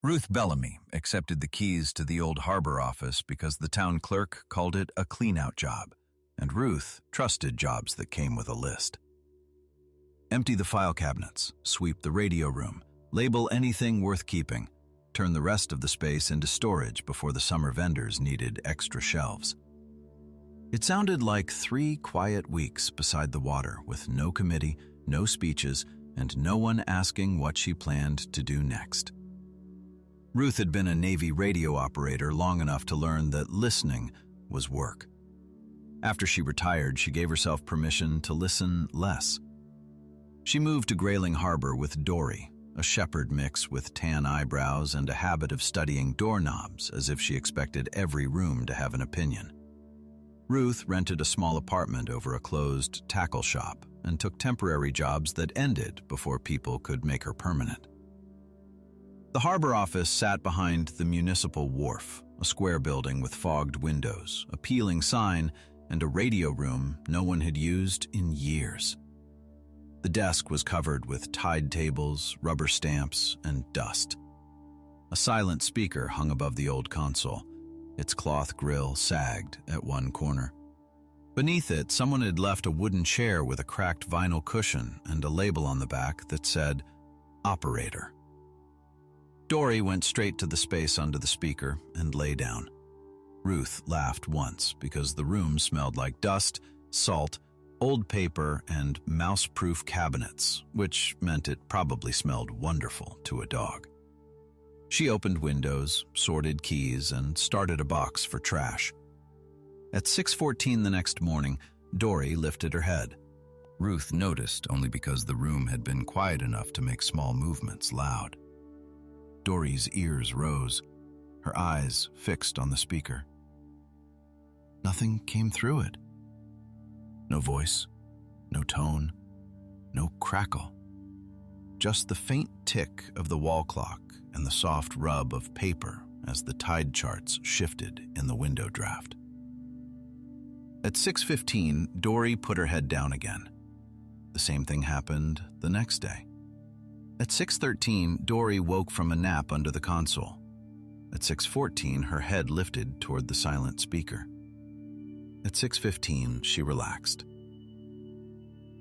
Ruth Bellamy accepted the keys to the old harbor office because the town clerk called it a clean-out job, and Ruth trusted jobs that came with a list. Empty the file cabinets, sweep the radio room, label anything worth keeping, turn the rest of the space into storage before the summer vendors needed extra shelves. It sounded like 3 quiet weeks beside the water with no committee, no speeches, and no one asking what she planned to do next. Ruth had been a Navy radio operator long enough to learn that listening was work. After she retired, she gave herself permission to listen less. She moved to Grayling Harbor with Dory, a shepherd mix with tan eyebrows and a habit of studying doorknobs as if she expected every room to have an opinion. Ruth rented a small apartment over a closed tackle shop and took temporary jobs that ended before people could make her permanent. The harbor office sat behind the municipal wharf, a square building with fogged windows, a peeling sign, and a radio room no one had used in years. The desk was covered with tied tables, rubber stamps, and dust. A silent speaker hung above the old console. Its cloth grill sagged at one corner. Beneath it, someone had left a wooden chair with a cracked vinyl cushion and a label on the back that said, "Operator." Dory went straight to the space under the speaker and lay down. Ruth laughed once because the room smelled like dust, salt, old paper, and mouse-proof cabinets, which meant it probably smelled wonderful to a dog. She opened windows, sorted keys, and started a box for trash. At 6:14 the next morning, Dory lifted her head. Ruth noticed only because the room had been quiet enough to make small movements loud. Dory's ears rose, her eyes fixed on the speaker. Nothing came through it. No voice, no tone, no crackle. Just the faint tick of the wall clock and the soft rub of paper as the tide charts shifted in the window draft. At 6:15, Dory put her head down again. The same thing happened the next day. At 6:13, Dory woke from a nap under the console. At 6:14, her head lifted toward the silent speaker. At 6:15, she relaxed.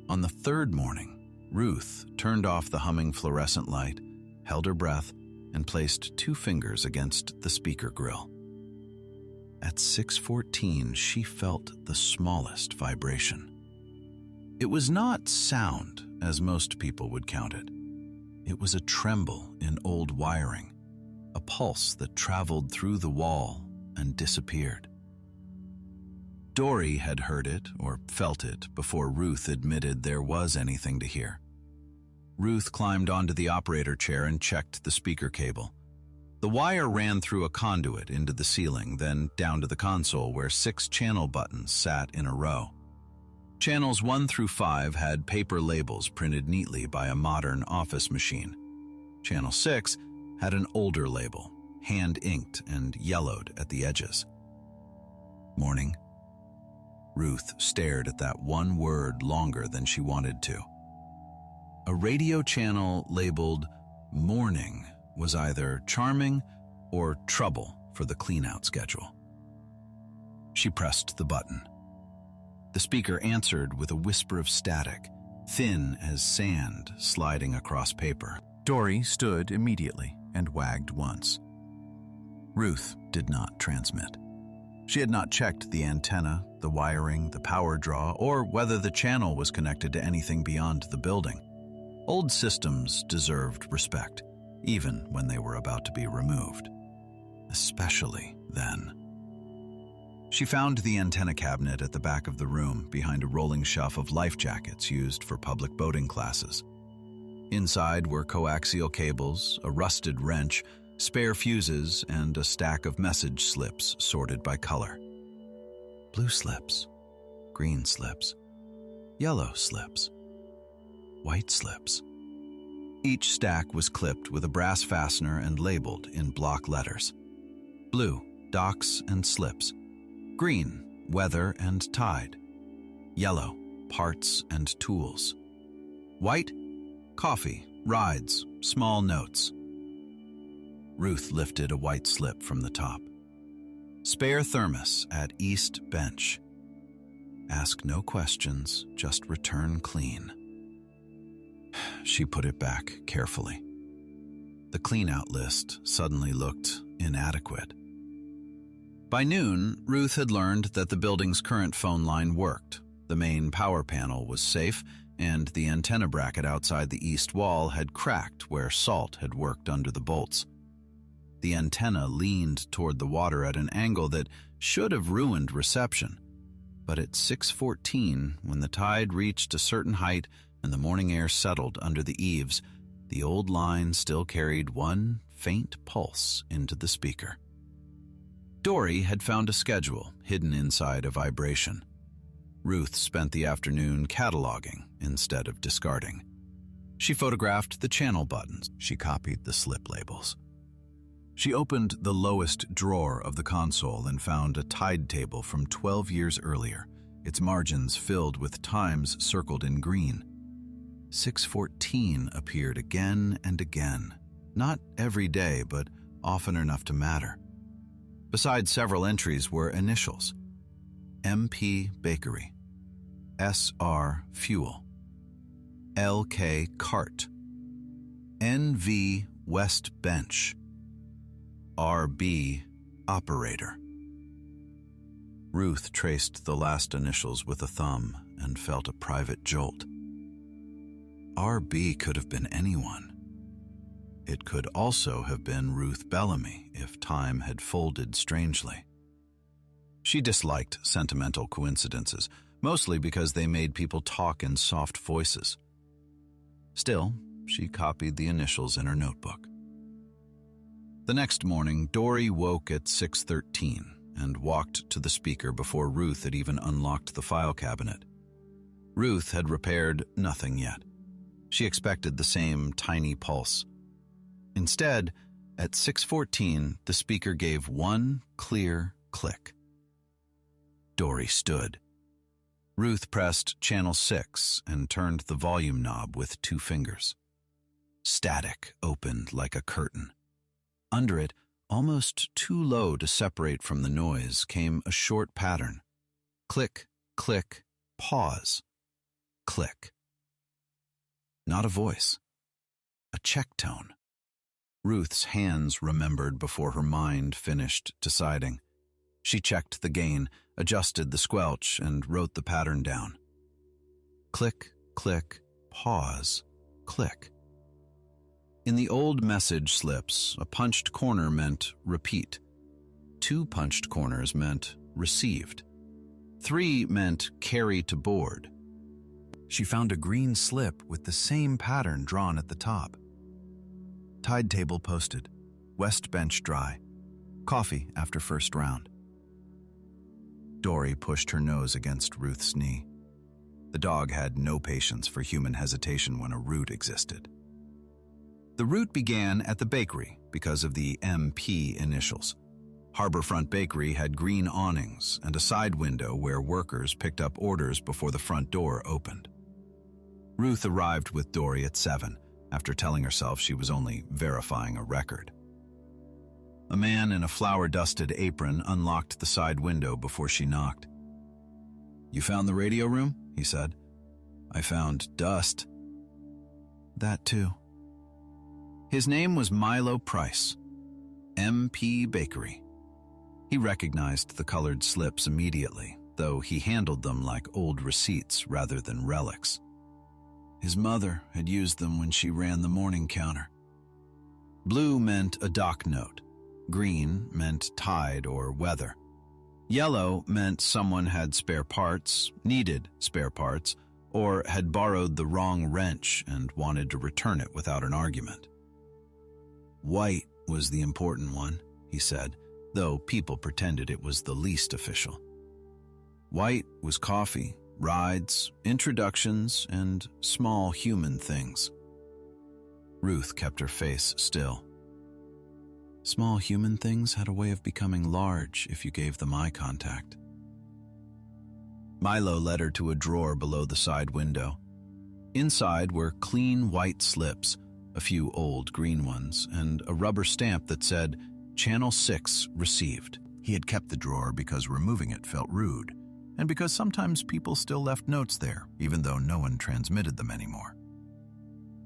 On the third morning, Ruth turned off the humming fluorescent light, held her breath, and placed 2 fingers against the speaker grill. At 6:14, she felt the smallest vibration. It was not sound, as most people would count it. It was a tremble in old wiring, a pulse that traveled through the wall and disappeared. Dory had heard it or felt it before Ruth admitted there was anything to hear. Ruth climbed onto the operator chair and checked the speaker cable. The wire ran through a conduit into the ceiling, then down to the console where 6 channel buttons sat in a row. Channels 1 through 5 had paper labels printed neatly by a modern office machine. Channel 6 had an older label, hand-inked and yellowed at the edges. Morning. Ruth stared at that one word longer than she wanted to. A radio channel labeled morning was either charming or trouble for the clean-out schedule. She pressed the button. The speaker answered with a whisper of static, thin as sand sliding across paper. Dory stood immediately and wagged once. Ruth did not transmit. She had not checked the antenna, the wiring, the power draw, or whether the channel was connected to anything beyond the building. Old systems deserved respect, even when they were about to be removed. Especially then. She found the antenna cabinet at the back of the room behind a rolling shelf of life jackets used for public boating classes. Inside were coaxial cables, a rusted wrench, spare fuses, and a stack of message slips sorted by color. Blue slips, green slips, yellow slips, white slips. Each stack was clipped with a brass fastener and labeled in block letters. Blue, docks and slips. Green, weather and tide. Yellow, parts and tools. White, coffee, rides, small notes. Ruth lifted a white slip from the top. Spare thermos at East Bench. Ask no questions, just return clean. She put it back carefully. The clean-out list suddenly looked inadequate. By noon, Ruth had learned that the building's current phone line worked, the main power panel was safe, and the antenna bracket outside the east wall had cracked where salt had worked under the bolts. The antenna leaned toward the water at an angle that should have ruined reception. But at 6:14, when the tide reached a certain height and the morning air settled under the eaves, the old line still carried one faint pulse into the speaker. Dory had found a schedule hidden inside a vibration. Ruth spent the afternoon cataloging instead of discarding. She photographed the channel buttons. She copied the slip labels. She opened the lowest drawer of the console and found a tide table from 12 years earlier, its margins filled with times circled in green. 6:14 appeared again and again, not every day, but often enough to matter. Beside several entries were initials: MP Bakery, SR Fuel, LK Cart, NV West Bench, RB Operator. Ruth traced the last initials with a thumb and felt a private jolt. RB could have been anyone. It could also have been Ruth Bellamy if time had folded strangely. She disliked sentimental coincidences, mostly because they made people talk in soft voices. Still, she copied the initials in her notebook. The next morning, Dory woke at 6:13 and walked to the speaker before Ruth had even unlocked the file cabinet. Ruth had repaired nothing yet. She expected the same tiny pulse. Instead, at 6:14, the speaker gave one clear click. Dory stood. Ruth pressed channel 6 and turned the volume knob with 2 fingers. Static opened like a curtain. Under it, almost too low to separate from the noise, came a short pattern. Click, click, pause, click. Not a voice. A check tone. Ruth's hands remembered before her mind finished deciding. She checked the gain, adjusted the squelch, and wrote the pattern down. Click, click, pause, click. In the old message slips, a punched corner meant repeat. 2 punched corners meant received. 3 meant carry to board. She found a green slip with the same pattern drawn at the top. Tide table posted. West Bench dry. Coffee after first round. Dory pushed her nose against Ruth's knee. The dog had no patience for human hesitation when a route existed. The route began at the bakery because of the MP initials. Harborfront Bakery had green awnings and a side window where workers picked up orders before the front door opened. Ruth arrived with Dory at 7, after telling herself she was only verifying a record. A man in a flour-dusted apron unlocked the side window before she knocked. "You found the radio room?" he said. "I found dust." "That too." His name was Milo Price, MP Bakery. He recognized the colored slips immediately, though he handled them like old receipts rather than relics. His mother had used them when she ran the morning counter. Blue meant a dock note. Green meant tide or weather. Yellow meant someone had spare parts, needed spare parts, or had borrowed the wrong wrench and wanted to return it without an argument. White was the important one, he said, though people pretended it was the least official. White was coffee, rides, introductions, and small human things. Ruth kept her face still. Small human things had a way of becoming large if you gave them eye contact. Milo led her to a drawer below the side window. Inside were clean white slips, a few old green ones, and a rubber stamp that said, Channel 6 received. He had kept the drawer because removing it felt rude, and because sometimes people still left notes there, even though no one transmitted them anymore.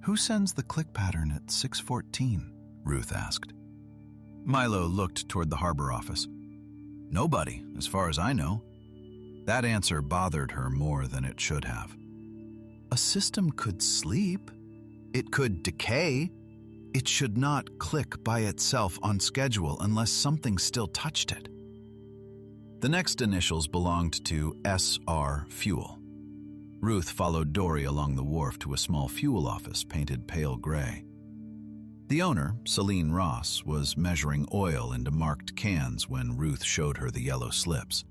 Who sends the click pattern at 6:14? Ruth asked. Milo looked toward the harbor office. Nobody, as far as I know. That answer bothered her more than it should have. A system could sleep. It could decay. It should not click by itself on schedule unless something still touched it. The next initials belonged to SR Fuel. Ruth followed Dory along the wharf to a small fuel office painted pale gray. The owner, Celine Ross, was measuring oil into marked cans when Ruth showed her the yellow slips.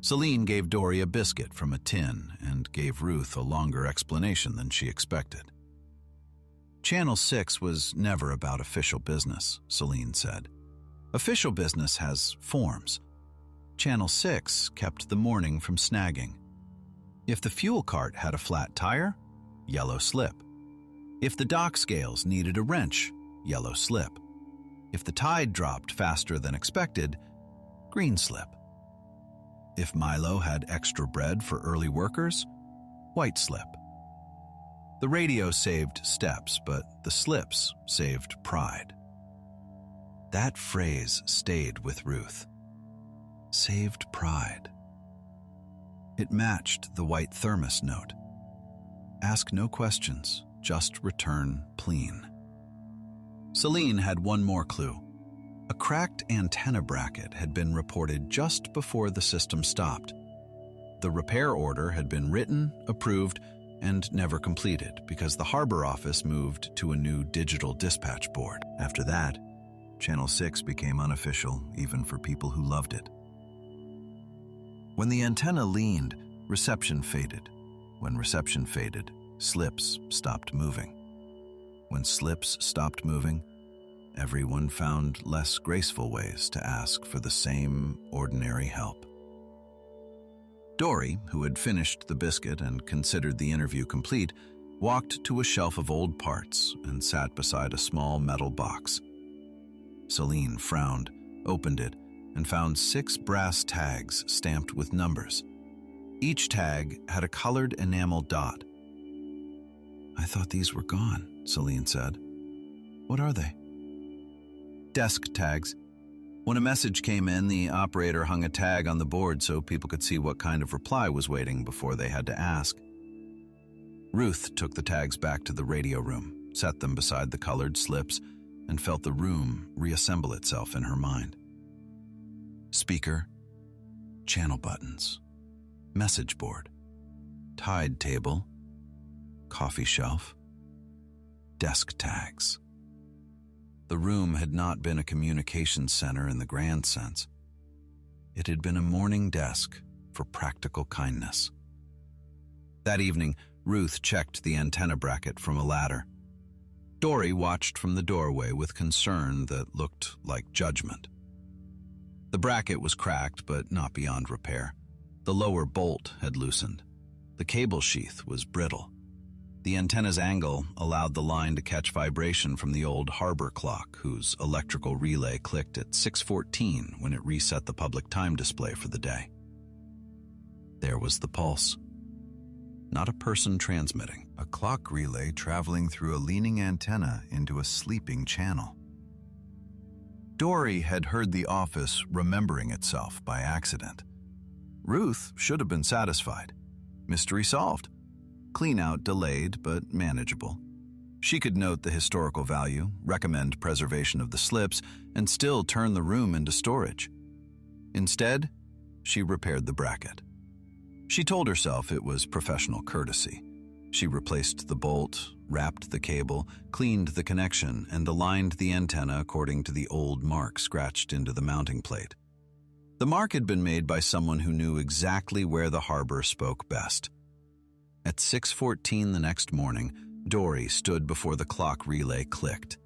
Celine gave Dory a biscuit from a tin and gave Ruth a longer explanation than she expected. Channel 6 was never about official business, Celine said. Official business has forms. Channel 6 kept the morning from snagging. If the fuel cart had a flat tire, yellow slip. If the dock scales needed a wrench, yellow slip. If the tide dropped faster than expected, green slip. If Milo had extra bread for early workers, white slip. The radio saved steps, but the slips saved pride. That phrase stayed with Ruth. Saved pride. It matched the white thermos note. Ask no questions, just return clean. Celine had one more clue. A cracked antenna bracket had been reported just before the system stopped. The repair order had been written, approved, and never completed because the harbor office moved to a new digital dispatch board. After that, Channel 6 became unofficial even for people who loved it. When the antenna leaned, reception faded. When reception faded, slips stopped moving. When slips stopped moving, everyone found less graceful ways to ask for the same ordinary help. Dory, who had finished the biscuit and considered the interview complete, walked to a shelf of old parts and sat beside a small metal box. Celine frowned, opened it, and found 6 brass tags stamped with numbers. Each tag had a colored enamel dot. I thought these were gone, Celine said. What are they? Desk tags. When a message came in, the operator hung a tag on the board so people could see what kind of reply was waiting before they had to ask. Ruth took the tags back to the radio room, set them beside the colored slips, and felt the room reassemble itself in her mind. Speaker, channel buttons, message board, tide table, coffee shelf, desk tags. The room had not been a communications center in the grand sense. It had been a morning desk for practical kindness. That evening, Ruth checked the antenna bracket from a ladder. Dory watched from the doorway with concern that looked like judgment. The bracket was cracked, but not beyond repair. The lower bolt had loosened. The cable sheath was brittle. The antenna's angle allowed the line to catch vibration from the old harbor clock, whose electrical relay clicked at 6:14 when it reset the public time display for the day. There was the pulse. Not a person transmitting. A clock relay traveling through a leaning antenna into a sleeping channel. Dory had heard the office remembering itself by accident. Ruth should have been satisfied. Mystery solved. Clean-out delayed but manageable. She could note the historical value, recommend preservation of the slips, and still turn the room into storage. Instead, she repaired the bracket. She told herself it was professional courtesy. She replaced the bolt, wrapped the cable, cleaned the connection, and aligned the antenna according to the old mark scratched into the mounting plate. The mark had been made by someone who knew exactly where the harbor spoke best. At 6:14 the next morning, Dory stood before the clock relay clicked.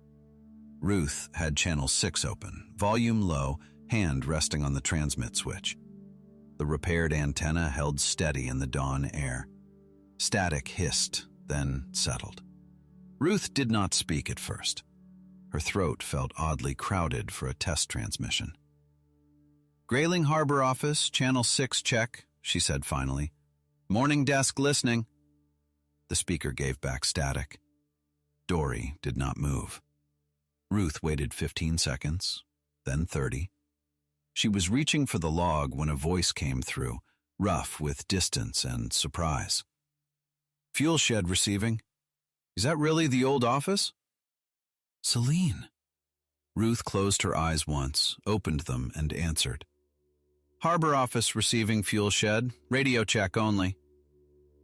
Ruth had channel 6 open, volume low, hand resting on the transmit switch. The repaired antenna held steady in the dawn air. Static hissed, then settled. Ruth did not speak at first. Her throat felt oddly crowded for a test transmission. "Grayling Harbor Office, Channel 6 check," she said finally. "Morning desk listening." The speaker gave back static. Dory did not move. Ruth waited 15 seconds, then 30. She was reaching for the log when a voice came through, rough with distance and surprise. "Fuel shed receiving. Is that really the old office?" "Celine." Ruth closed her eyes once, opened them, and answered. "Harbor office receiving fuel shed, radio check only."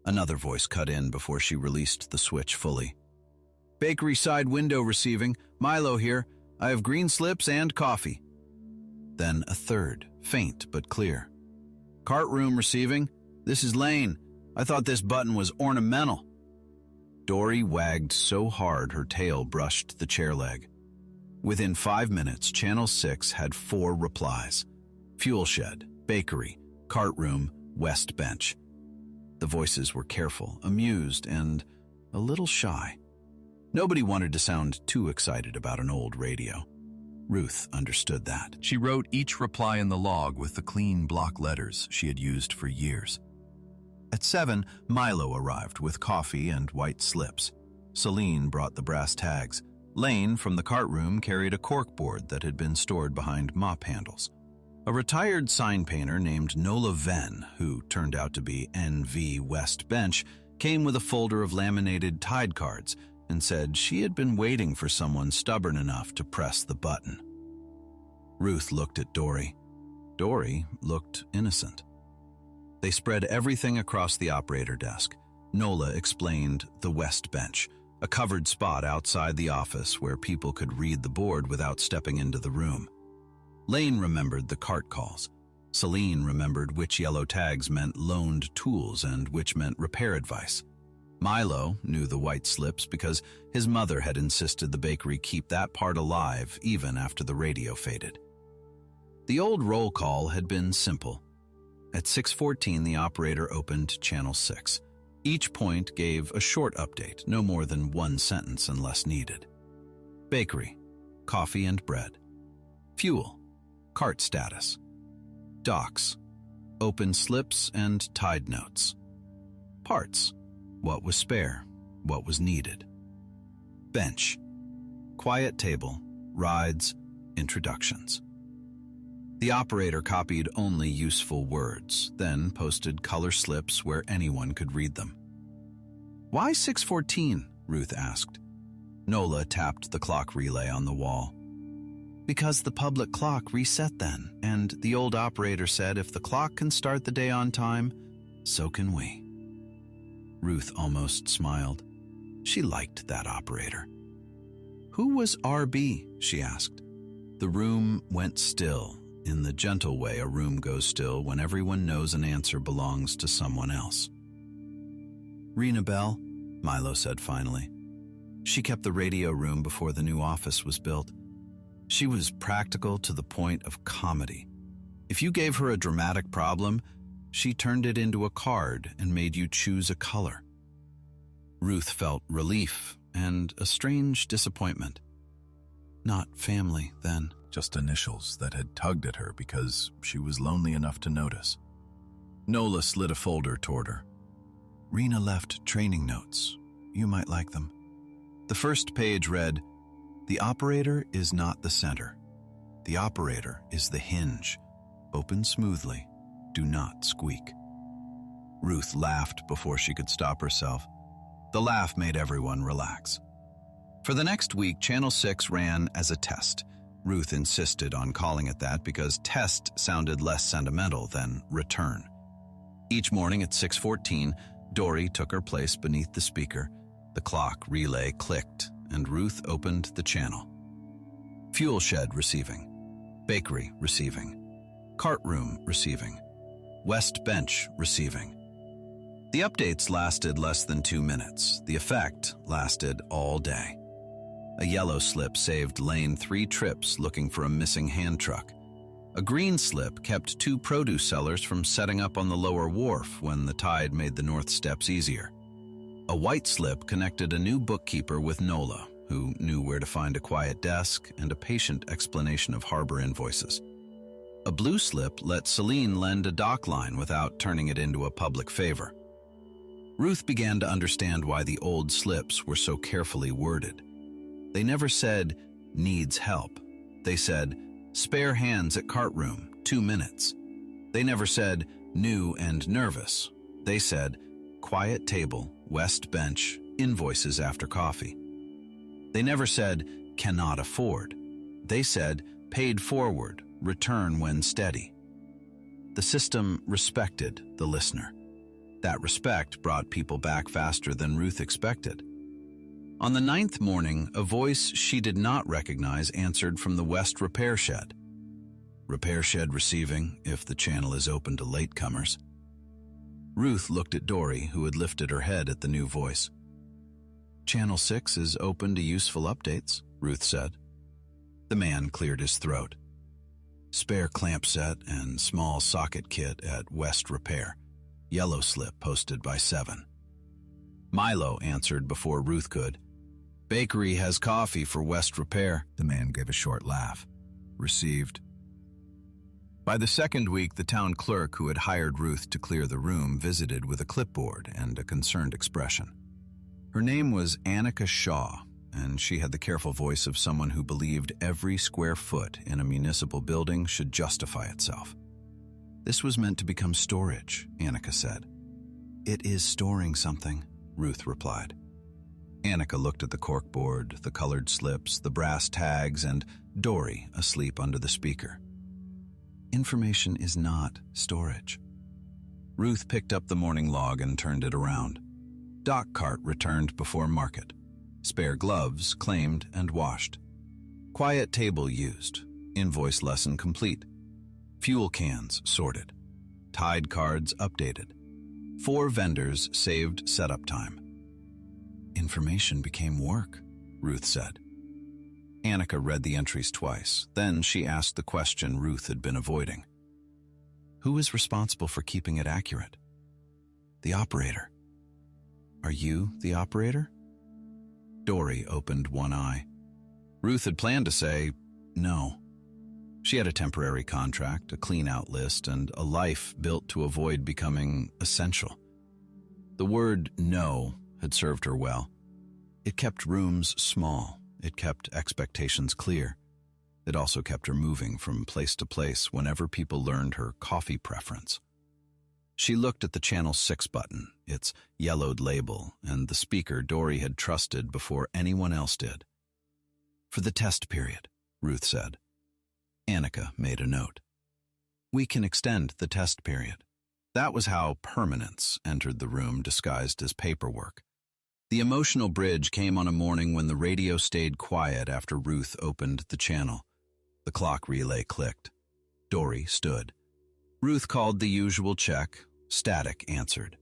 Another voice cut in before she released the switch fully. "Bakery side window receiving, Milo here. I have green slips and coffee." Then a third, faint but clear. "Cart room receiving, this is Lane. I thought this button was ornamental." Dory wagged so hard her tail brushed the chair leg. Within 5 minutes, Channel 6 had 4 replies. Fuel shed, bakery, cart room, west bench. The voices were careful, amused, and a little shy. Nobody wanted to sound too excited about an old radio. Ruth understood that. She wrote each reply in the log with the clean block letters she had used for years. At 7, Milo arrived with coffee and white slips. Celine brought the brass tags. Lane from the cart room carried a corkboard that had been stored behind mop handles. A retired sign painter named Nola Venn, who turned out to be NV West Bench, came with a folder of laminated Tide cards and said she had been waiting for someone stubborn enough to press the button. Ruth looked at Dory. Dory looked innocent. They spread everything across the operator desk. Nola explained the West Bench, a covered spot outside the office where people could read the board without stepping into the room. Lane remembered the cart calls. Celine remembered which yellow tags meant loaned tools and which meant repair advice. Milo knew the white slips because his mother had insisted the bakery keep that part alive even after the radio faded. The old roll call had been simple. At 6:14, the operator opened Channel 6. Each point gave a short update, no more than 1 sentence unless needed. Bakery, coffee and bread. Fuel, cart status. Docks, open slips and Tide notes. Parts, what was spare, what was needed. Bench, quiet table, rides, introductions. The operator copied only useful words, then posted color slips where anyone could read them. "Why 6:14?" Ruth asked. Nola tapped the clock relay on the wall. "Because the public clock reset then, and the old operator said if the clock can start the day on time, so can we." Ruth almost smiled. She liked that operator. "Who was RB?" she asked. The room went still, in the gentle way a room goes still when everyone knows an answer belongs to someone else. "Rena Bell," Milo said finally. "She kept the radio room before the new office was built. She was practical to the point of comedy. If you gave her a dramatic problem, she turned it into a card and made you choose a color." Ruth felt relief and a strange disappointment. Not family, then. Just initials that had tugged at her because she was lonely enough to notice. Nola slid a folder toward her. "Rena left training notes. You might like them." The first page read, "The operator is not the center. The operator is the hinge. Open smoothly. Do not squeak." Ruth laughed before she could stop herself. The laugh made everyone relax. For the next week, Channel 6 ran as a test. Ruth insisted on calling it that because test sounded less sentimental than return. Each morning at 6:14, Dory took her place beneath the speaker. The clock relay clicked, and Ruth opened the channel. Fuel shed receiving. Bakery receiving. Cart room receiving. West bench receiving. The updates lasted less than 2 minutes. The effect lasted all day. A yellow slip saved Lane 3 trips looking for a missing hand truck. A green slip kept 2 produce sellers from setting up on the lower wharf when the tide made the north steps easier. A white slip connected a new bookkeeper with Nola, who knew where to find a quiet desk and a patient explanation of harbor invoices. A blue slip let Celine lend a dock line without turning it into a public favor. Ruth began to understand why the old slips were so carefully worded. They never said, "needs help." They said, "spare hands at cart room, 2 minutes." They never said, "new and nervous." They said, "quiet table, west bench, invoices after coffee." They never said, "cannot afford." They said, "paid forward, return when steady." The system respected the listener. That respect brought people back faster than Ruth expected. On the 9th morning, a voice she did not recognize answered from the West repair shed. "Repair shed receiving, if the channel is open to latecomers." Ruth looked at Dory, who had lifted her head at the new voice. "Channel 6 is open to useful updates," Ruth said. The man cleared his throat. "Spare clamp set and small socket kit at West Repair. Yellow slip posted by 7. Milo answered before Ruth could. "Bakery has coffee for West Repair." The man gave a short laugh. "Received." By the second week, the town clerk who had hired Ruth to clear the room visited with a clipboard and a concerned expression. Her name was Annika Shaw, and she had the careful voice of someone who believed every square foot in a municipal building should justify itself. "This was meant to become storage," Annika said. "It is storing something," Ruth replied. Annika looked at the corkboard, the colored slips, the brass tags, and Dory asleep under the speaker. "Information is not storage." Ruth picked up the morning log and turned it around. Dock cart returned before market. Spare gloves claimed and washed. Quiet table used. Invoice lesson complete. Fuel cans sorted. Tide cards updated. 4 vendors saved setup time. "Information became work," Ruth said. Annika read the entries twice. Then she asked the question Ruth had been avoiding. "Who is responsible for keeping it accurate?" "The operator." "Are you the operator?" Dory opened one eye. Ruth had planned to say no. She had a temporary contract, a clean-out list, and a life built to avoid becoming essential. The word no had served her well. It kept rooms small. It kept expectations clear. It also kept her moving from place to place whenever people learned her coffee preference. She looked at the Channel 6 button, its yellowed label, and the speaker Dory had trusted before anyone else did. "For the test period," Ruth said. Annika made a note. "We can extend the test period." That was how permanence entered the room disguised as paperwork. The emotional bridge came on a morning when the radio stayed quiet after Ruth opened the channel. The clock relay clicked. Dory stood. Ruth called the usual check. Static answered.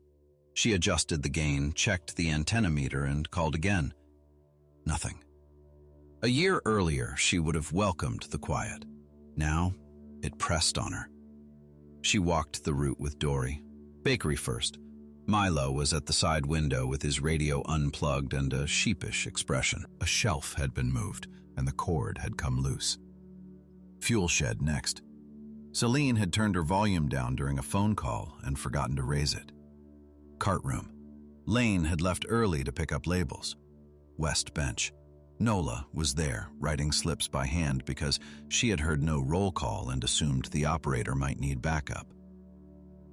She adjusted the gain, checked the antenna meter, and called again. Nothing. A year earlier, she would have welcomed the quiet. Now, it pressed on her. She walked the route with Dory. Bakery first. Milo was at the side window with his radio unplugged and a sheepish expression. A shelf had been moved, and the cord had come loose. Fuel shed next. Celine had turned her volume down during a phone call and forgotten to raise it. Cart room. Lane had left early to pick up labels. West bench. Nola was there, writing slips by hand because she had heard no roll call and assumed the operator might need backup.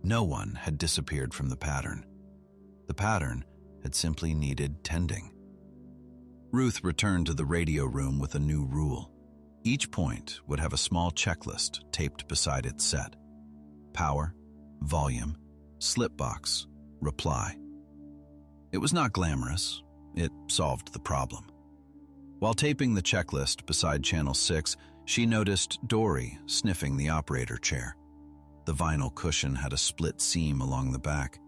No one had disappeared from the pattern. The pattern had simply needed tending. Ruth returned to the radio room with a new rule. Each point would have a small checklist taped beside its set. Power, volume, slip box, reply. It was not glamorous. It solved the problem. While taping the checklist beside Channel 6, she noticed Dory sniffing the operator chair. The vinyl cushion had a split seam along the back.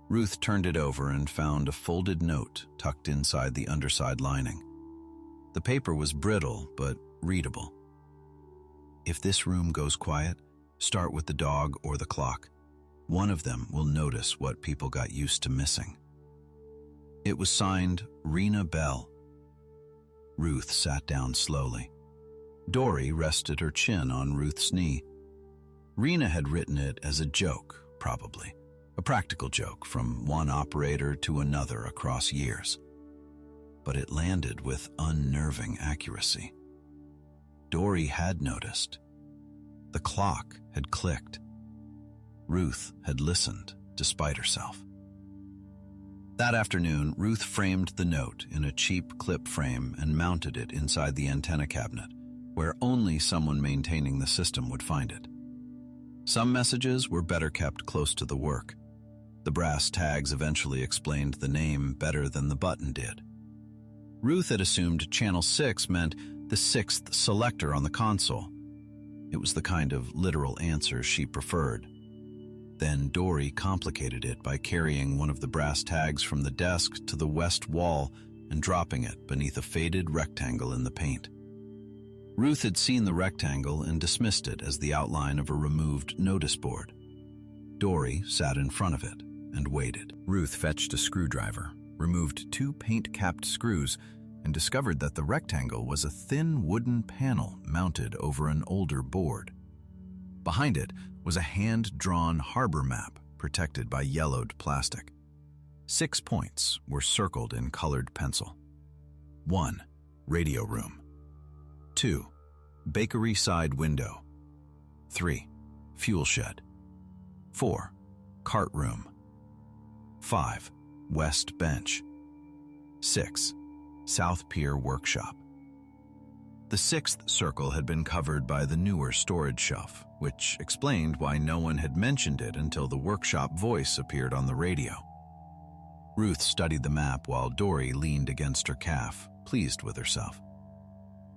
Ruth turned it over and found a folded note tucked inside the underside lining. The paper was brittle but readable. If this room goes quiet, start with the dog or the clock. One of them will notice what people got used to missing. It was signed Rena Bell. Ruth sat down slowly. Dory rested her chin on Ruth's knee. Rena had written it as a joke, probably. A practical joke from one operator to another across years. But it landed with unnerving accuracy. Dory had noticed. The clock had clicked. Ruth had listened, despite herself. That afternoon, Ruth framed the note in a cheap clip frame and mounted it inside the antenna cabinet, where only someone maintaining the system would find it. Some messages were better kept close to the work. The brass tags eventually explained the name better than the button did. Ruth had assumed Channel 6 meant the sixth selector on the console. It was the kind of literal answer she preferred. Then Dory complicated it by carrying one of the brass tags from the desk to the west wall and dropping it beneath a faded rectangle in the paint. Ruth had seen the rectangle and dismissed it as the outline of a removed notice board. Dory sat in front of it and waited. Ruth fetched a screwdriver, removed 2 paint-capped screws, and discovered that the rectangle was a thin wooden panel mounted over an older board. Behind it was a hand-drawn harbor map protected by yellowed plastic. 6 points were circled in colored pencil. 1. Radio room. 2. Bakery side window. 3. Fuel shed. 4. Cart room. 5. West bench. 6. South Pier workshop. The 6th circle had been covered by the newer storage shelf, which explained why no one had mentioned it until the workshop voice appeared on the radio. Ruth studied the map while Dory leaned against her calf, pleased with herself.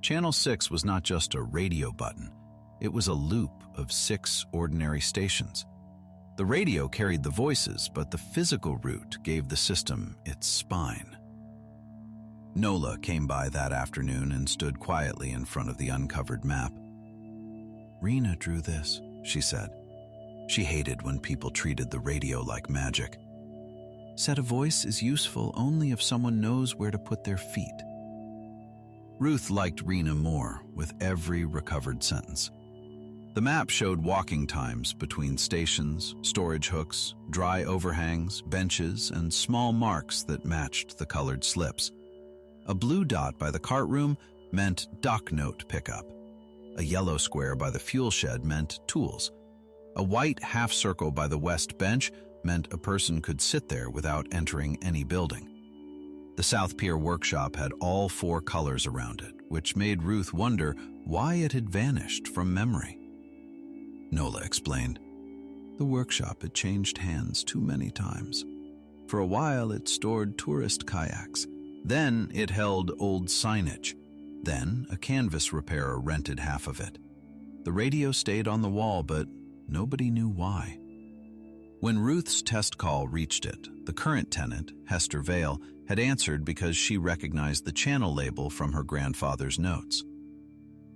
Channel 6 was not just a radio button, it was a loop of 6 ordinary stations. The radio carried the voices, but the physical route gave the system its spine. Nola came by that afternoon and stood quietly in front of the uncovered map. "Rena drew this," she said. She hated when people treated the radio like magic. "Said a voice is useful only if someone knows where to put their feet." Ruth liked Rena more with every recovered sentence. The map showed walking times between stations, storage hooks, dry overhangs, benches, and small marks that matched the colored slips. A blue dot by the cart room meant dock note pickup. A yellow square by the fuel shed meant tools. A white half circle by the west bench meant a person could sit there without entering any building. The South Pier workshop had all 4 colors around it, which made Ruth wonder why it had vanished from memory. Nola explained. The workshop had changed hands too many times. For a while it stored tourist kayaks. Then it held old signage. Then a canvas repairer rented half of it. The radio stayed on the wall, but nobody knew why. When Ruth's test call reached it, the current tenant, Hester Vale, had answered because she recognized the channel label from her grandfather's notes.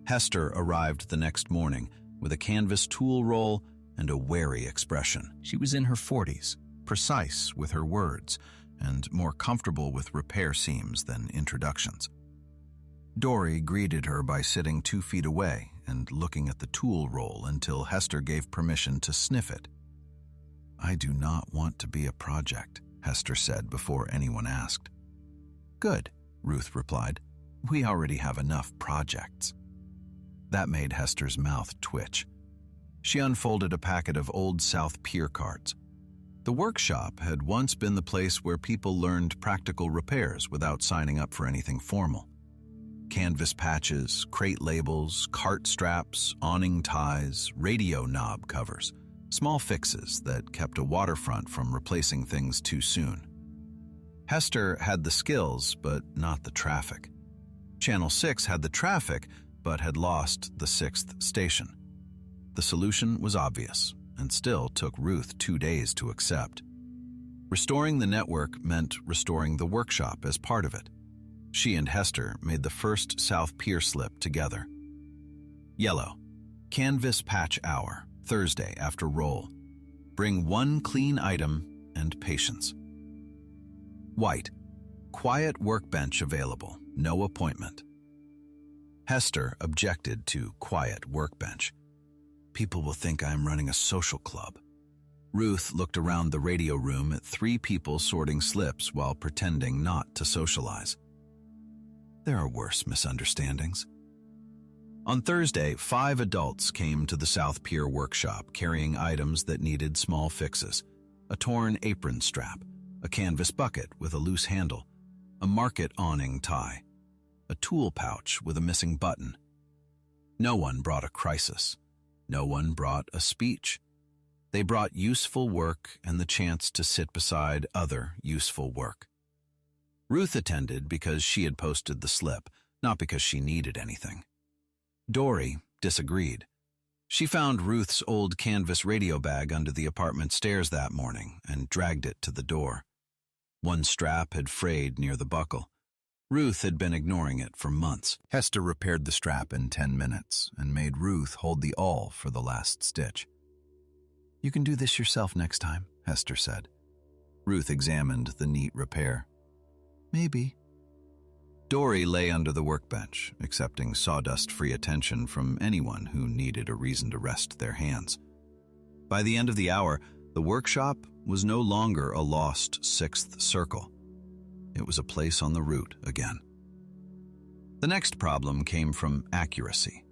Hester arrived the next morning with a canvas tool roll and a wary expression. She was in her 40s, precise with her words, and more comfortable with repair seams than introductions. Dory greeted her by sitting 2 feet away and looking at the tool roll until Hester gave permission to sniff it. "I do not want to be a project," Hester said before anyone asked. "Good," Ruth replied. "We already have enough projects." That made Hester's mouth twitch. She unfolded a packet of old South Pier cards. The workshop had once been the place where people learned practical repairs without signing up for anything formal. Canvas patches, crate labels, cart straps, awning ties, radio knob covers. Small fixes that kept a waterfront from replacing things too soon. Hester had the skills, but not the traffic. Channel 6 had the traffic, but had lost the 6th station. The solution was obvious, and still took Ruth 2 days to accept. Restoring the network meant restoring the workshop as part of it. She and Hester made the first South Pier slip together. Yellow, canvas patch hour, Thursday after roll. Bring 1 clean item and patience. White, Quiet workbench available, no appointment. Hester objected to quiet workbench. People will think I am running a social club. Ruth looked around the radio room at 3 people sorting slips while pretending not to socialize. There are worse misunderstandings. On Thursday, 5 adults came to the South Pier workshop carrying items that needed small fixes: a torn apron strap, a canvas bucket with a loose handle, a market awning tie, a tool pouch with a missing button. No one brought a crisis. No one brought a speech. They brought useful work and the chance to sit beside other useful work. Ruth attended because she had posted the slip, not because she needed anything. Dory disagreed. She found Ruth's old canvas radio bag under the apartment stairs that morning and dragged it to the door. One strap had frayed near the buckle. Ruth had been ignoring it for months. Hester repaired the strap in 10 minutes and made Ruth hold the awl for the last stitch. "You can do this yourself next time," Hester said. Ruth examined the neat repair. "Maybe." Dory lay under the workbench, accepting sawdust-free attention from anyone who needed a reason to rest their hands. By the end of the hour, the workshop was no longer a lost 6th circle. It was a place on the route again. The next problem came from accuracy.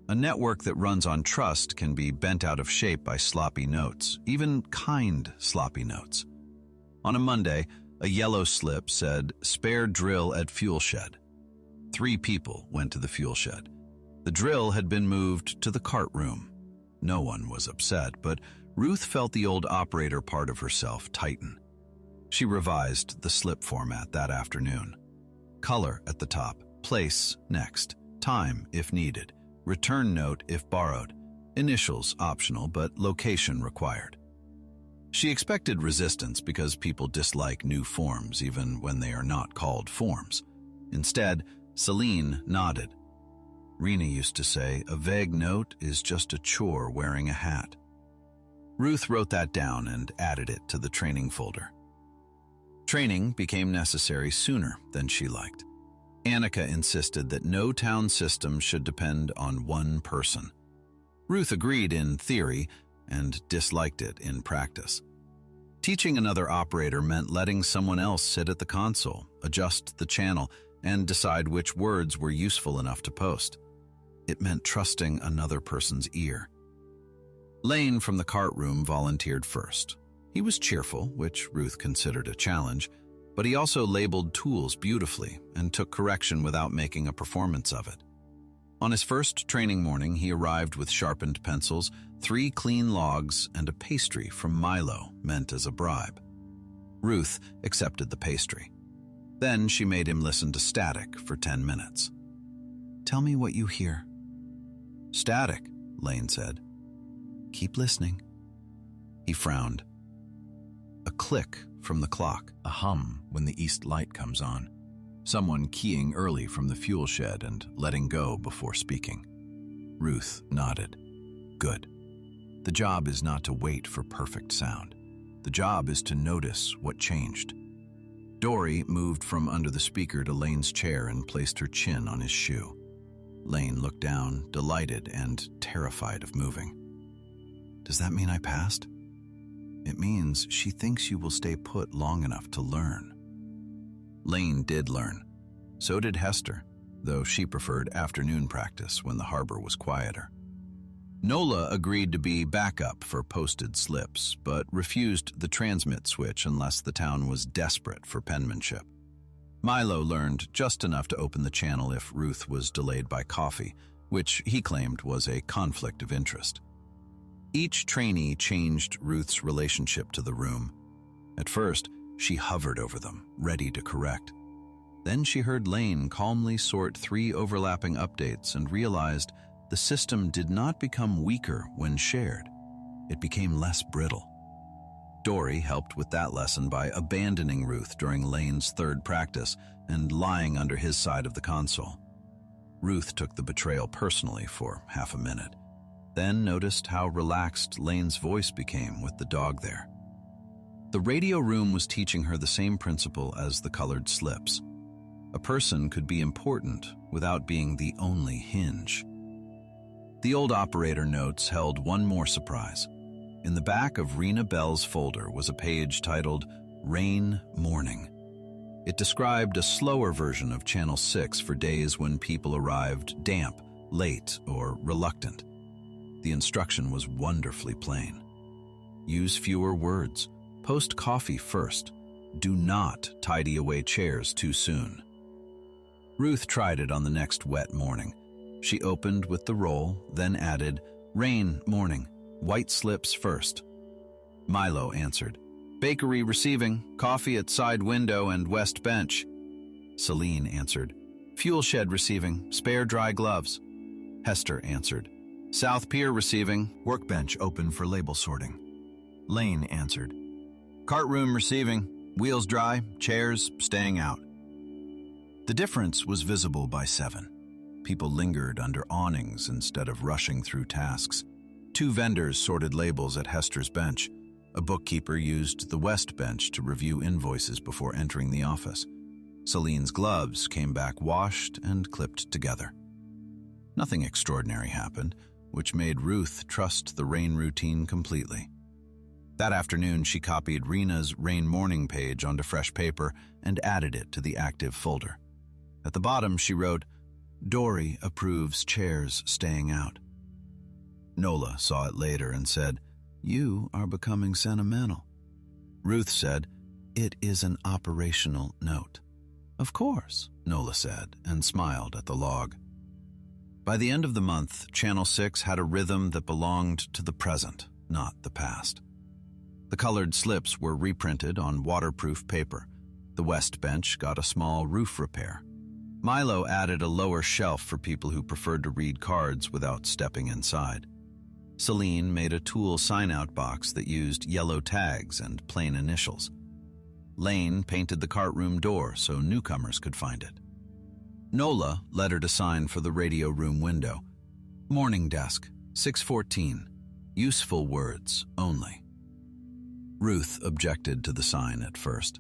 A network that runs on trust can be bent out of shape by sloppy notes, even kind sloppy notes. On a Monday, a yellow slip said, "Spare drill at fuel shed." 3 people went to the fuel shed. The drill had been moved to the cart room. No one was upset, but Ruth felt the old operator part of herself tighten. She revised the slip format that afternoon. Color at the top, place next, time if needed, return note if borrowed, initials optional but location required. She expected resistance because people dislike new forms even when they are not called forms. Instead, Celine nodded. Rena used to say, "A vague note is just a chore wearing a hat." Ruth wrote that down and added it to the training folder. Training became necessary sooner than she liked. Annika insisted that no town system should depend on one person. Ruth agreed in theory and disliked it in practice. Teaching another operator meant letting someone else sit at the console, adjust the channel, and decide which words were useful enough to post. It meant trusting another person's ear. Lane from the cart room volunteered first. He was cheerful, which Ruth considered a challenge, but he also labeled tools beautifully and took correction without making a performance of it. On his first training morning, he arrived with sharpened pencils, 3 clean logs, and a pastry from Milo meant as a bribe. Ruth accepted the pastry. Then she made him listen to static for 10 minutes. "Tell me what you hear." "Static," Lane said. "Keep listening." He frowned. A click from the clock, a hum when the east light comes on. Someone keying early from the fuel shed and letting go before speaking. Ruth nodded. Good. The job is not to wait for perfect sound. The job is to notice what changed. Dory moved from under the speaker to Lane's chair and placed her chin on his shoe. Lane looked down, delighted and terrified of moving. "Does that mean I passed?" "It means she thinks you will stay put long enough to learn." Lane did learn. So did Hester, though she preferred afternoon practice when the harbor was quieter. Nola agreed to be backup for posted slips, but refused the transmit switch unless the town was desperate for penmanship. Milo learned just enough to open the channel if Ruth was delayed by coffee, which he claimed was a conflict of interest. Each trainee changed Ruth's relationship to the room. At first, she hovered over them, ready to correct. Then she heard Lane calmly sort 3 overlapping updates and realized the system did not become weaker when shared. It became less brittle. Dory helped with that lesson by abandoning Ruth during Lane's 3rd practice and lying under his side of the console. Ruth took the betrayal personally for half a minute, then noticed how relaxed Lane's voice became with the dog there. The radio room was teaching her the same principle as the colored slips. A person could be important without being the only hinge. The old operator notes held one more surprise. In the back of Rena Bell's folder was a page titled Rain Morning. It described a slower version of Channel 6 for days when people arrived damp, late, or reluctant. The instruction was wonderfully plain. Use fewer words. Post coffee first. Do not tidy away chairs too soon. Ruth tried it on the next wet morning. She opened with the roll, then added, Rain morning, white slips first. Milo answered, Bakery receiving, coffee at side window and west bench. Celine answered, Fuel shed receiving, spare dry gloves. Hester answered, South Pier receiving, workbench open for label sorting. Lane answered, Cart room receiving, wheels dry, chairs staying out. The difference was visible by 7. People lingered under awnings instead of rushing through tasks. 2 vendors sorted labels at Hester's bench. A bookkeeper used the west bench to review invoices before entering the office. Celine's gloves came back washed and clipped together. Nothing extraordinary happened, which made Ruth trust the rain routine completely. That afternoon, she copied Rena's rain morning page onto fresh paper and added it to the active folder. At the bottom, she wrote, Dory approves chairs staying out. Nola saw it later and said, You are becoming sentimental. Ruth said, It is an operational note. Of course, Nola said, and smiled at the log. By the end of the month, Channel 6 had a rhythm that belonged to the present, not the past. The colored slips were reprinted on waterproof paper. The west bench got a small roof repair. Milo added a lower shelf for people who preferred to read cards without stepping inside. Celine made a tool sign-out box that used yellow tags and plain initials. Lane painted the cart room door so newcomers could find it. Nola lettered a sign for the radio room window. Morning desk, 614. Useful words only. Ruth objected to the sign at first.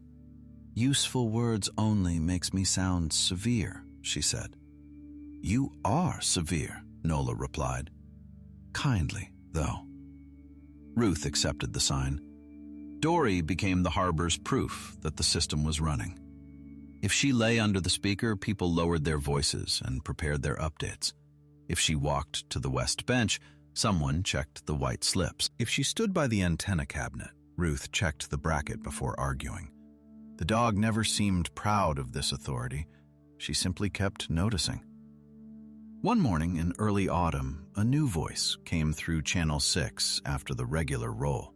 Useful words only makes me sound severe, she said. You are severe, Nola replied. Kindly, though. Ruth accepted the sign. Dory became the harbor's proof that the system was running. If she lay under the speaker, people lowered their voices and prepared their updates. If she walked to the west bench, someone checked the white slips. If she stood by the antenna cabinet, Ruth checked the bracket before arguing. The dog never seemed proud of this authority. She simply kept noticing. One morning in early autumn, a new voice came through Channel 6 after the regular roll.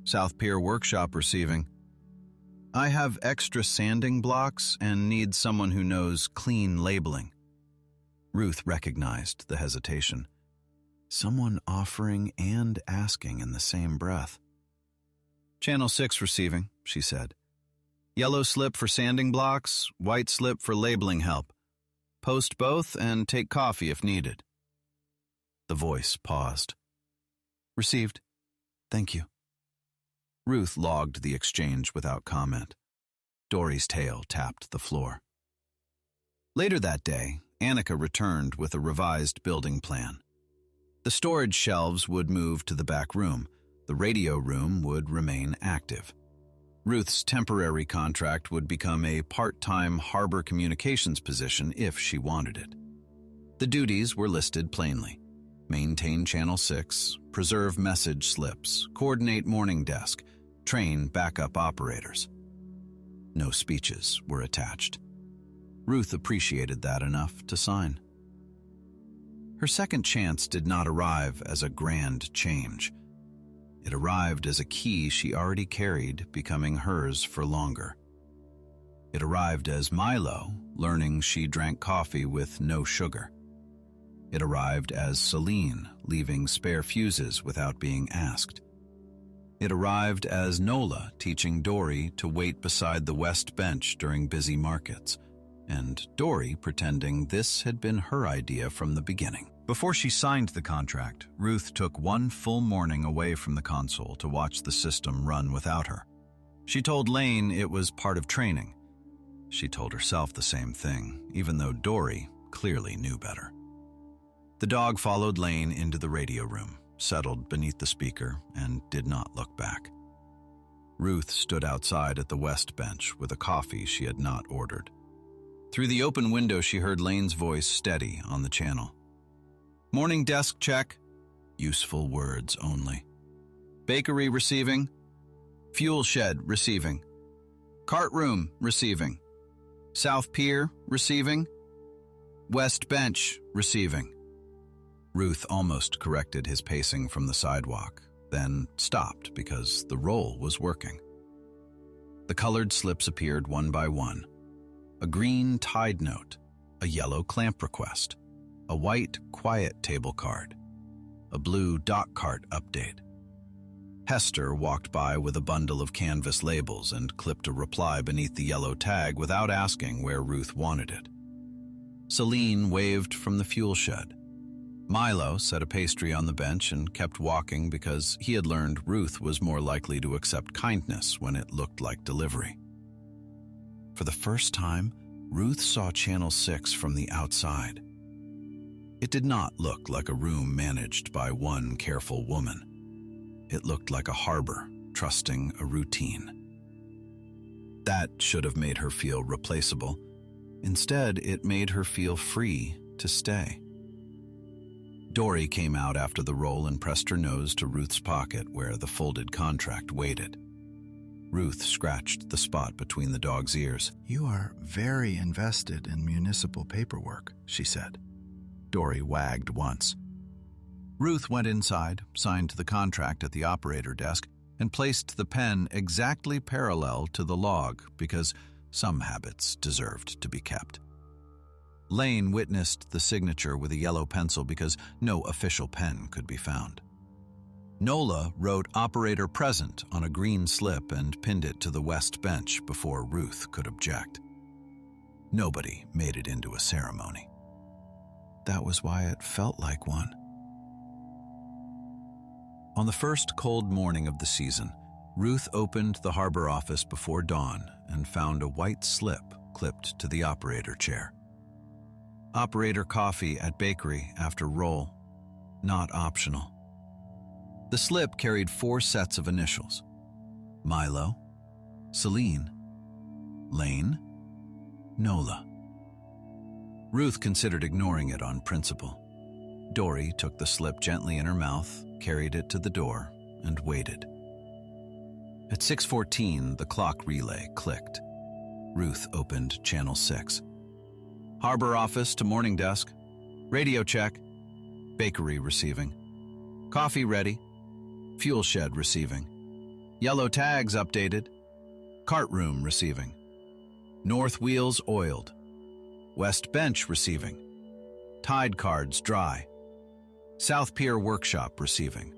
South Pier Workshop receiving. I have extra sanding blocks and need someone who knows clean labeling. Ruth recognized the hesitation. Someone offering and asking in the same breath. Channel 6 receiving, she said. Yellow slip for sanding blocks, white slip for labeling help. Post both and take coffee if needed. The voice paused. Received. Thank you. Ruth logged the exchange without comment. Dory's tail tapped the floor. Later that day, Annika returned with a revised building plan. The storage shelves would move to the back room. The radio room would remain active. Ruth's temporary contract would become a part-time harbor communications position if she wanted it. The duties were listed plainly. Maintain Channel 6, preserve message slips, coordinate morning desk, train backup operators. No speeches were attached. Ruth appreciated that enough to sign. Her second chance did not arrive as a grand change. It arrived as a key she already carried, becoming hers for longer. It arrived as Milo, learning she drank coffee with no sugar. It arrived as Celine, leaving spare fuses without being asked. It arrived as Nola, teaching Dory to wait beside the west bench during busy markets, and Dory pretending this had been her idea from the beginning. Before she signed the contract, Ruth took one full morning away from the console to watch the system run without her. She told Lane it was part of training. She told herself the same thing, even though Dory clearly knew better. The dog followed Lane into the radio room, settled beneath the speaker, and did not look back. Ruth stood outside at the west bench with a coffee she had not ordered. Through the open window, she heard Lane's voice steady on the channel. "Morning desk check." Useful words only. "Bakery receiving. Fuel shed receiving. Cart room receiving. South Pier receiving. West bench receiving." Ruth almost corrected his pacing from the sidewalk, then stopped because the roll was working. The colored slips appeared one by one. A green tide note, a yellow clamp request, a white quiet table card, a blue dock cart update. Hester walked by with a bundle of canvas labels and clipped a reply beneath the yellow tag without asking where Ruth wanted it. Celine waved from the fuel shed. Milo set a pastry on the bench and kept walking because he had learned Ruth was more likely to accept kindness when it looked like delivery. For the first time, Ruth saw Channel 6 from the outside. It did not look like a room managed by one careful woman. It looked like a harbor, trusting a routine. That should have made her feel replaceable. Instead, it made her feel free to stay. Dory came out after the roll and pressed her nose to Ruth's pocket where the folded contract waited. Ruth scratched the spot between the dog's ears. "You are very invested in municipal paperwork," she said. Dory wagged once. Ruth went inside, signed the contract at the operator desk, and placed the pen exactly parallel to the log because some habits deserved to be kept. Lane witnessed the signature with a yellow pencil because no official pen could be found. Nola wrote "Operator Present" on a green slip and pinned it to the west bench before Ruth could object. Nobody made it into a ceremony. That was why it felt like one. On the first cold morning of the season, Ruth opened the harbor office before dawn and found a white slip clipped to the operator chair. Operator coffee at bakery after roll, not optional. The slip carried 4 sets of initials: Milo, Celine, Lane, Nola. Ruth considered ignoring it on principle. Dory took the slip gently in her mouth, carried it to the door, and waited. At 6:14, the clock relay clicked. Ruth opened Channel 6. "Harbor office to morning desk. Radio check. Bakery receiving. Coffee ready. Fuel shed receiving. Yellow tags updated. Cart room receiving. North wheels oiled. West bench receiving. Tide cards dry. South Pier workshop receiving.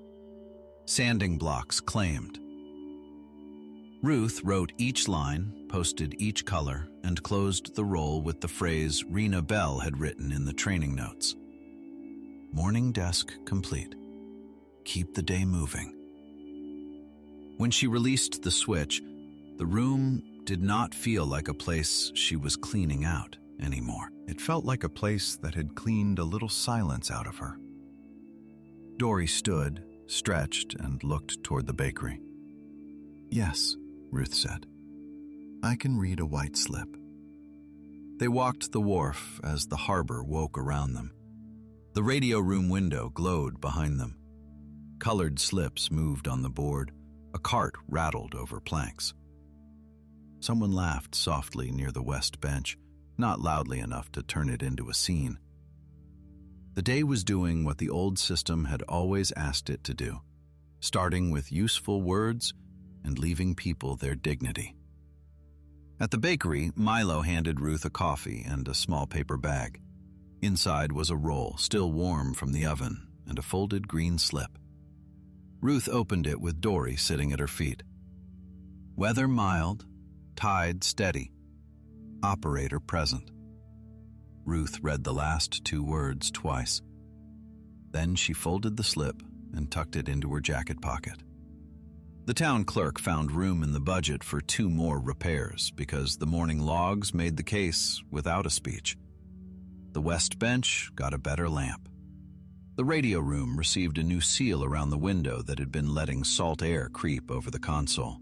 Sanding blocks claimed." Ruth wrote each line, posted each color, and closed the roll with the phrase Rena Bell had written in the training notes. "Morning desk complete. Keep the day moving." When she released the switch, the room did not feel like a place she was cleaning out anymore. It felt like a place that had cleaned a little silence out of her. Dory stood, stretched, and looked toward the bakery. "Yes," Ruth said. "I can read a white slip." They walked the wharf as the harbor woke around them. The radio room window glowed behind them. Colored slips moved on the board. A cart rattled over planks. Someone laughed softly near the west bench, not loudly enough to turn it into a scene. The day was doing what the old system had always asked it to do, starting with useful words and leaving people their dignity. At the bakery, Milo handed Ruth a coffee and a small paper bag. Inside was a roll, still warm from the oven, and a folded green slip. Ruth opened it with Dory sitting at her feet. "Weather mild, tide steady, operator present." Ruth read the last 2 words twice. Then she folded the slip and tucked it into her jacket pocket. The town clerk found room in the budget for 2 more repairs because the morning logs made the case without a speech. The West Bench got a better lamp. The radio room received a new seal around the window that had been letting salt air creep over the console.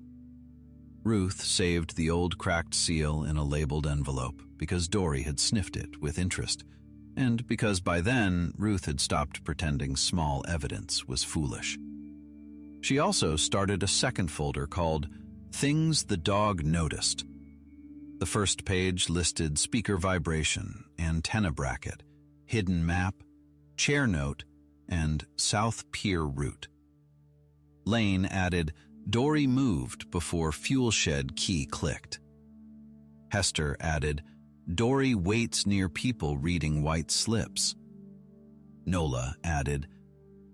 Ruth saved the old cracked seal in a labeled envelope because Dory had sniffed it with interest, and because by then Ruth had stopped pretending small evidence was foolish. She also started a second folder called Things the Dog Noticed. The first page listed speaker vibration, antenna bracket, hidden map, chair note, and South Pier route. Lane added, Dory moved before fuel shed key clicked. Hester added, Dory waits near people reading white slips. Nola added,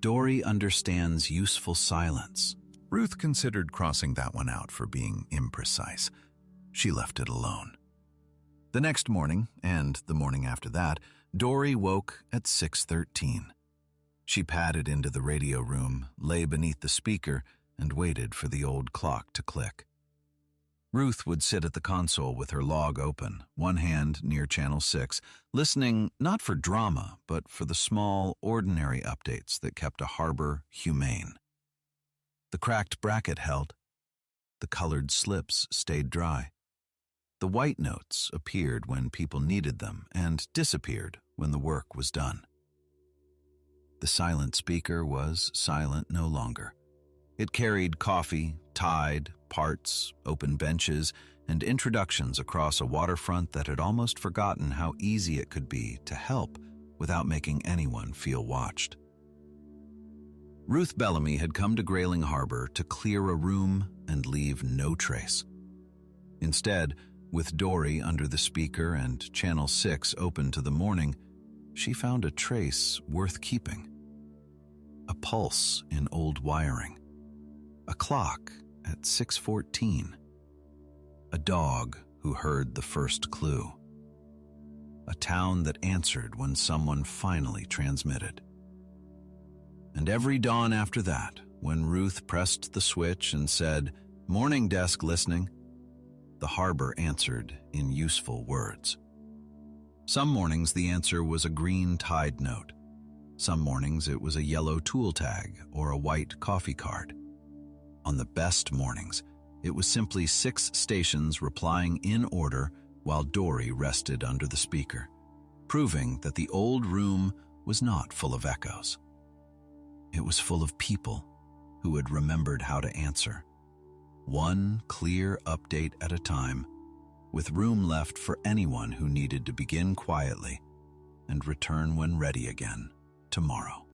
Dory understands useful silence. Ruth considered crossing that one out for being imprecise. She left it alone. The next morning, and the morning after that, Dory woke at 6:13. She padded into the radio room, lay beneath the speaker, and waited for the old clock to click. Ruth would sit at the console with her log open, one hand near Channel 6, listening not for drama, but for the small, ordinary updates that kept a harbor humane. The cracked bracket held. The colored slips stayed dry. The white notes appeared when people needed them and disappeared when the work was done. The silent speaker was silent no longer. It carried coffee, Tide, parts, open benches, and introductions across a waterfront that had almost forgotten how easy it could be to help without making anyone feel watched. Ruth Bellamy had come to Grayling Harbor to clear a room and leave no trace. Instead, with Dory under the speaker and Channel 6 open to the morning, she found a trace worth keeping. A pulse in old wiring. A clock at 6:14. A dog who heard the first clue. A town that answered when someone finally transmitted. And every dawn after that, when Ruth pressed the switch and said, "Morning desk listening," the harbor answered in useful words. Some mornings the answer was a green Tide note. Some mornings it was a yellow tool tag or a white coffee card. On the best mornings, it was simply 6 stations replying in order while Dory rested under the speaker, proving that the old room was not full of echoes. It was full of people who had remembered how to answer. One clear update at a time, with room left for anyone who needed to begin quietly and return when ready again tomorrow.